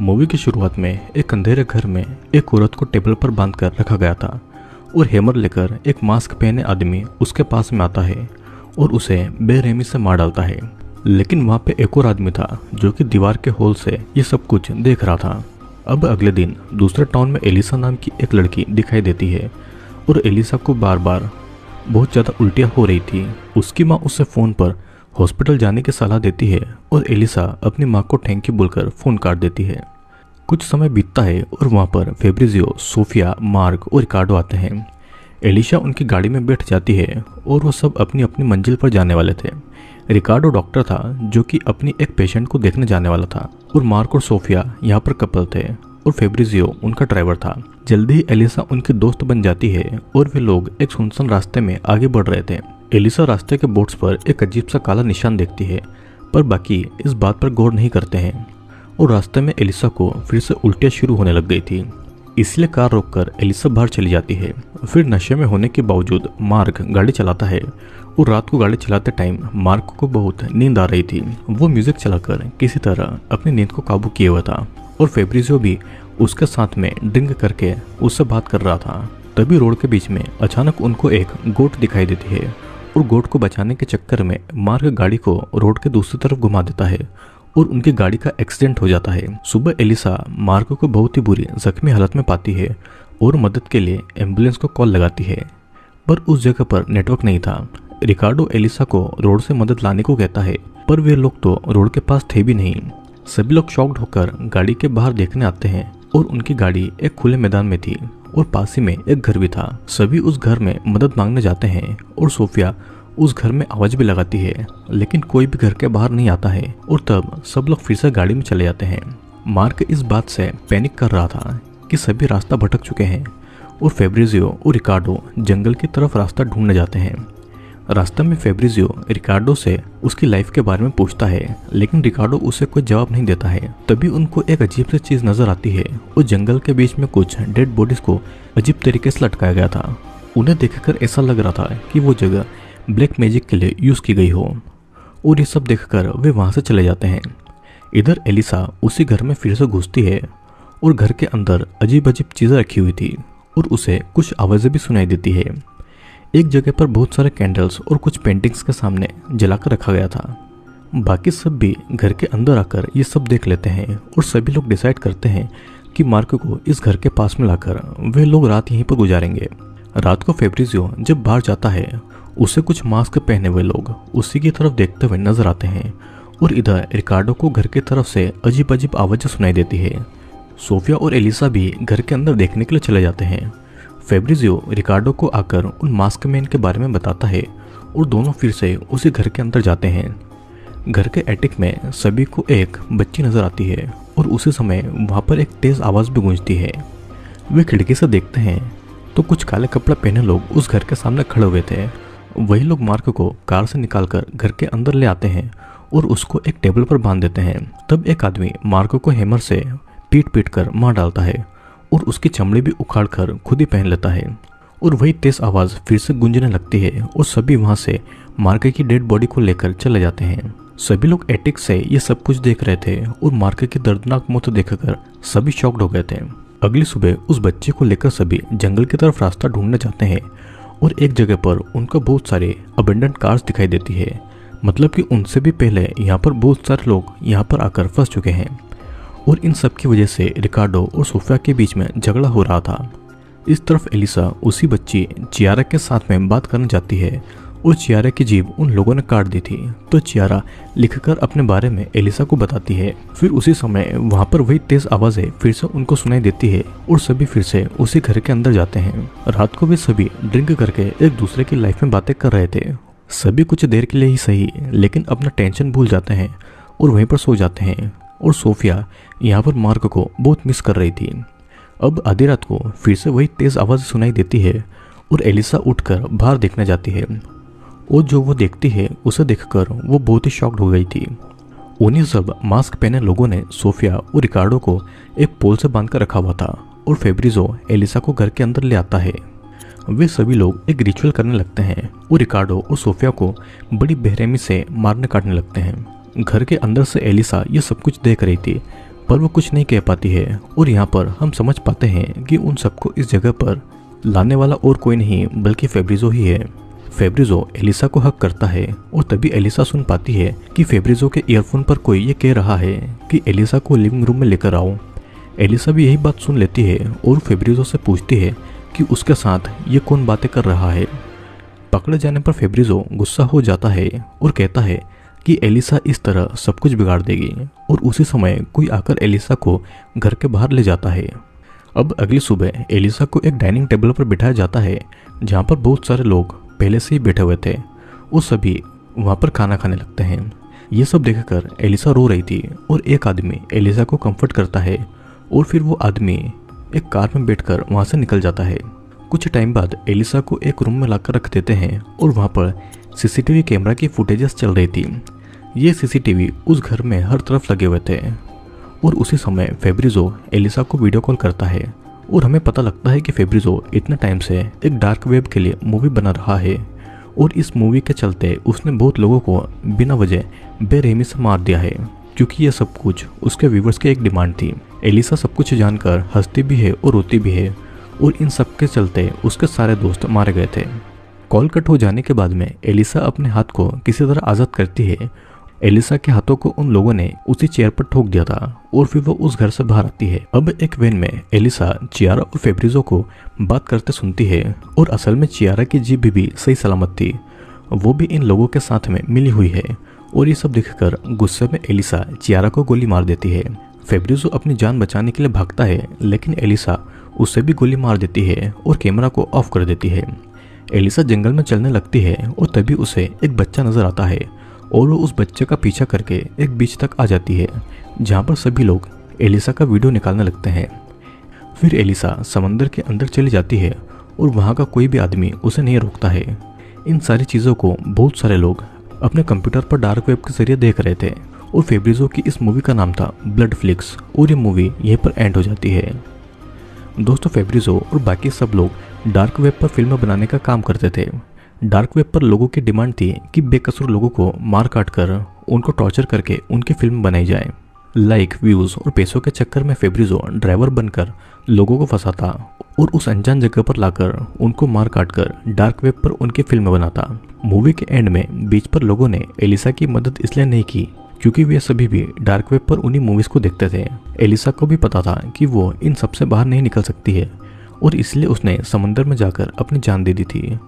Movie की शुरुआत में एक अंधेरे घर में एक औरत को टेबल पर बांध कर रखा गया था और हैमर लेकर एक मास्क पहने आदमी उसके पास में आता है और उसे बेरहमी से मार डालता है। लेकिन वहाँ पे एक और आदमी था जो कि दीवार के होल से ये सब कुछ देख रहा था। अब अगले दिन दूसरे टाउन में एलिसा नाम की एक लड़की दिखाई देती है और एलिसा को बार बार बहुत ज़्यादा उल्टियाँ हो रही थी। उसकी माँ उससे फ़ोन पर हॉस्पिटल जाने की सलाह देती है और एलिसा अपनी माँ को थैंक यू बोलकर फ़ोन काट देती है। कुछ समय बीतता है और वहाँ पर फेब्रिजियो, सोफिया, मार्क और रिकार्डो आते हैं। एलिसा उनकी गाड़ी में बैठ जाती है और वो सब अपनी अपनी मंजिल पर जाने वाले थे। रिकार्डो डॉक्टर था जो कि अपनी एक पेशेंट को देखने जाने वाला था और मार्क और सोफिया यहाँ पर कपल थे और फेब्रिजियो उनका ड्राइवर था। जल्दी ही एलिसा उनकी दोस्त बन जाती है और वे लोग एक सुनसान रास्ते में आगे बढ़ रहे थे। एलिसा रास्ते के बोर्ड्स पर एक अजीब सा काला निशान देखती है पर बाकी इस बात पर गौर नहीं करते हैं और रास्ते में एलिसा को फिर से उल्टियाँ शुरू होने लग गई थी। इसलिए कार रोककर एलिसा बाहर चली जाती है। फिर नशे में होने के बावजूद मार्क गाड़ी चलाता है और रात को गाड़ी चलाते टाइम मार्क को बहुत नींद आ रही थी। वो म्यूजिक चलाकर किसी तरह अपनी नींद को काबू किए हुआ था और फेब्रिजियो भी उसके साथ में ड्रिंक करके उससे बात कर रहा था। तभी रोड के बीच में अचानक उनको एक गोट दिखाई देती है और गोट को बचाने के चक्कर में मार्क गाड़ी को रोड के दूसरी तरफ घुमा देता है और उनकी गाड़ी का एक्सीडेंट हो जाता है। सुबह एलिसा मार्क को बहुत ही बुरी जख्मी हालत में पाती है और मदद के लिए एम्बुलेंस को कॉल लगाती है पर उस जगह पर नेटवर्क नहीं था। रिकार्डो एलिसा को रोड से मदद लाने को कहता है पर वे लोग तो रोड के पास थे भी नहीं। सभी लोग शॉक्ड होकर गाड़ी के बाहर देखने आते हैं और उनकी गाड़ी एक खुले मैदान में थी और पास ही में एक घर भी था। सभी उस घर में मदद मांगने जाते हैं और सोफिया उस घर में आवाज भी लगाती है लेकिन कोई भी घर के बाहर नहीं आता है और तब सब लोग फिर से गाड़ी में चले जाते हैं। मार्क इस बात से पैनिक कर रहा था कि सभी रास्ता भटक चुके हैं और फेब्रिजियो और रिकार्डो जंगल की तरफ रास्ता ढूंढने जाते हैं। रास्ते में फेब्रिजियो रिकार्डो से उसकी लाइफ के बारे में पूछता है लेकिन रिकार्डो उसे कोई जवाब नहीं देता है। तभी उनको एक अजीब सी चीज नजर आती है और जंगल के बीच में कुछ डेड बॉडीज को अजीब तरीके से लटकाया गया था। उन्हें देखकर ऐसा लग रहा था कि वो जगह ब्लैक मैजिक के लिए यूज की गई हो और ये सब देखकर वे वहां से चले जाते हैं। इधर एलिसा उसी घर में फिर से घुसती है और घर के अंदर अजीब अजीब चीजें रखी हुई थी और उसे कुछ आवाजें भी सुनाई देती है। एक जगह पर बहुत सारे कैंडल्स और कुछ पेंटिंग्स के सामने जलाकर रखा गया था। बाकी सब भी घर के अंदर आकर ये सब देख लेते हैं और सभी लोग डिसाइड करते हैं कि मार्क को इस घर के पास में लाकर वे लोग रात यहीं पर गुजारेंगे। रात को फेब्रिजियो जब बाहर जाता है उसे कुछ मास्क पहने हुए लोग उसी की तरफ देखते हुए नजर आते हैं और इधर रिकार्डो को घर की तरफ से अजीब अजीब आवाजें सुनाई देती है। सोफिया और एलिसा भी घर के अंदर देखने के लिए चले जाते हैं। फेब्रिजियो रिकार्डो को आकर उन मास्क मैन के बारे में बताता है और दोनों फिर से उसी घर के अंदर जाते हैं। घर के एटिक में सभी को एक बच्ची नजर आती है और उसी समय वहाँ पर एक तेज आवाज भी गूंजती है। वे खिड़की से देखते हैं तो कुछ काले कपड़े पहने लोग उस घर के सामने खड़े हुए थे। वही लोग मार्क को कार से निकालकर घर के अंदर ले आते हैं और उसको एक टेबल पर बांध देते हैं। तब एक आदमी मार्क को हैमर से पीट पीट कर मार डालता है और उसकी चमड़ी भी उखाड़ कर खुद ही पहन लेता है और वही तेज आवाज फिर से गूंजने लगती है और सभी वहां से मार्क की डेड बॉडी को लेकर चले जाते हैं। सभी लोग एटिक से ये सब कुछ देख रहे थे और मार्क की दर्दनाक मौत देखकर सभी शॉक्ड हो गए थे। अगली सुबह उस बच्चे को लेकर सभी जंगल की तरफ रास्ता ढूंढने जाते हैं और एक जगह पर उनको बहुत सारे अबेंडन कार्स दिखाई देती है। मतलब कि उनसे भी पहले यहाँ पर बहुत सारे लोग यहाँ पर आकर फंस चुके हैं और इन सब की वजह से रिकार्डो और सोफिया के बीच में झगड़ा हो रहा था। इस तरफ एलिसा उसी बच्ची चियारा के साथ में बात करने जाती है और चियारा की जीभ उन लोगों ने काट दी थी तो चियारा लिखकर अपने बारे में एलिसा को बताती है। फिर उसी समय वहाँ पर वही तेज आवाजें फिर से उनको सुनाई देती है और सभी फिर से उसी घर के अंदर जाते हैं। रात को वे सभी ड्रिंक करके एक दूसरे की लाइफ में बातें कर रहे थे। सभी कुछ देर के लिए ही सही लेकिन अपना टेंशन भूल जाते हैं और वहीं पर सो जाते हैं और सोफिया यहाँ पर मार्क को बहुत मिस कर रही थी। अब आधी रात को फिर से वही तेज आवाज सुनाई देती है और एलिसा उठकर बाहर देखने जाती है और जो वो देखती है उसे देखकर वो बहुत ही शॉक्ड हो गई थी। उन्हीं सब मास्क पहने लोगों ने सोफिया और रिकार्डो को एक पोल से बांधकर रखा हुआ था और फेब्रिजियो एलिसा को घर के अंदर ले आता है। वे सभी लोग एक रिचुअल करने लगते हैं और रिकार्डो और सोफिया को बड़ी बेरहमी से मारने काटने लगते हैं। घर के अंदर से एलिसा ये सब कुछ देख रही थी पर वो कुछ नहीं कह पाती है। और यहाँ पर हम समझ पाते हैं कि उन सबको इस जगह पर लाने वाला और कोई नहीं बल्कि फेब्रिजो ही है। फेब्रिजो एलिसा को हक करता है और तभी एलिसा सुन पाती है कि फेब्रिजो के ईयरफोन पर कोई ये कह रहा है कि एलिसा को लिविंग रूम में लेकर आओ। एलिसा भी यही बात सुन लेती है और फेब्रिजो से पूछती है कि उसके साथ ये कौन बातें कर रहा है। पकड़े जाने पर फेब्रिजो गुस्सा हो जाता है और कहता है कि एलिसा इस तरह सब कुछ बिगाड़ देगी। और उसी समय कोई आकर एलिसा को घर के बाहर ले जाता है। अब अगली सुबह एलिसा को एक डाइनिंग टेबल पर बिठाया जाता है जहाँ पर बहुत सारे लोग पहले से ही बैठे हुए थे और सभी वहाँ पर खाना खाने लगते हैं। ये सब देखकर एलिसा रो रही थी और एक आदमी एलिसा को कंफर्ट करता है और फिर वो आदमी एक कार में बैठकर वहाँ से निकल जाता है। कुछ टाइम बाद एलिसा को एक रूम में लाकर रख देते हैं और वहाँ पर सीसीटीवी कैमरा की फुटेजेस चल रही थी। ये सीसीटीवी उस घर में हर तरफ लगे हुए थे। और उसी समय फेब्रिजो एलिसा को वीडियो कॉल करता है और हमें पता लगता है कि फेब्रिजो इतने टाइम से एक डार्क वेब के लिए मूवी बना रहा है और इस मूवी के चलते उसने बहुत लोगों को बिना वजह बेरहमी से मार दिया है, क्योंकि यह सब कुछ उसके व्यूवर्स की एक डिमांड थी। एलिसा सब कुछ जानकर हंसती भी है और रोती भी है और इन सब के चलते उसके सारे दोस्त मारे गए थे। कॉल कट हो जाने के बाद में एलिसा अपने हाथ को किसी तरह आज़ाद करती है। एलिसा के हाथों को उन लोगों ने उसी चेयर पर ठोक दिया था और फिर वो उस घर से बाहर आती है। अब एक वैन में एलिसा चियारा और फेब्रिजो को बात करते सुनती है और असल में चियारा की जीभ भी सही सलामत थी, वो भी इन लोगों के साथ में मिली हुई है। और ये सब देखकर गुस्से में एलिसा चियारा को गोली मार देती है। फेब्रिजो अपनी जान बचाने के लिए भागता है लेकिन एलिसा उससे भी गोली मार देती है और कैमरा को ऑफ कर देती है। एलिसा जंगल में चलने लगती है और तभी उसे एक बच्चा नजर आता है और वो उस बच्चे का पीछा करके एक बीच तक आ जाती है जहाँ पर सभी लोग एलिसा का वीडियो निकालने लगते हैं। फिर एलिसा समंदर के अंदर चली जाती है और वहाँ का कोई भी आदमी उसे नहीं रोकता है। इन सारी चीज़ों को बहुत सारे लोग अपने कंप्यूटर पर डार्क वेब के जरिए देख रहे थे और फेब्रिजो की इस मूवी का नाम था ब्लड फ्लिक्स और ये मूवी यहीं पर एंड हो जाती है। दोस्तों, फेब्रिजो और बाकी सब लोग डार्क वेब पर फिल्म बनाने का काम करते थे। डार्क वेब पर लोगों की डिमांड थी कि बेकसूर लोगों को मार काट कर उनको टॉर्चर करके उनकी फिल्म बनाई जाए। लाइक, व्यूज़ और पैसों के चक्कर में फेब्रिजो ड्राइवर बनकर लोगों को फंसाता और उस अनजान जगह पर लाकर उनको मार काट कर डार्क वेब पर उनकी फिल्म बनाता। मूवी के एंड में बीच पर लोगों ने एलिसा की मदद इसलिए नहीं की क्योंकि वे सभी भी डार्क वेब पर उन्हीं मूवीज़ को देखते थे। एलिसा को भी पता था कि वो इन सबसे बाहर नहीं निकल सकती है और इसलिए उसने समंदर में जाकर अपनी जान दे दी थी।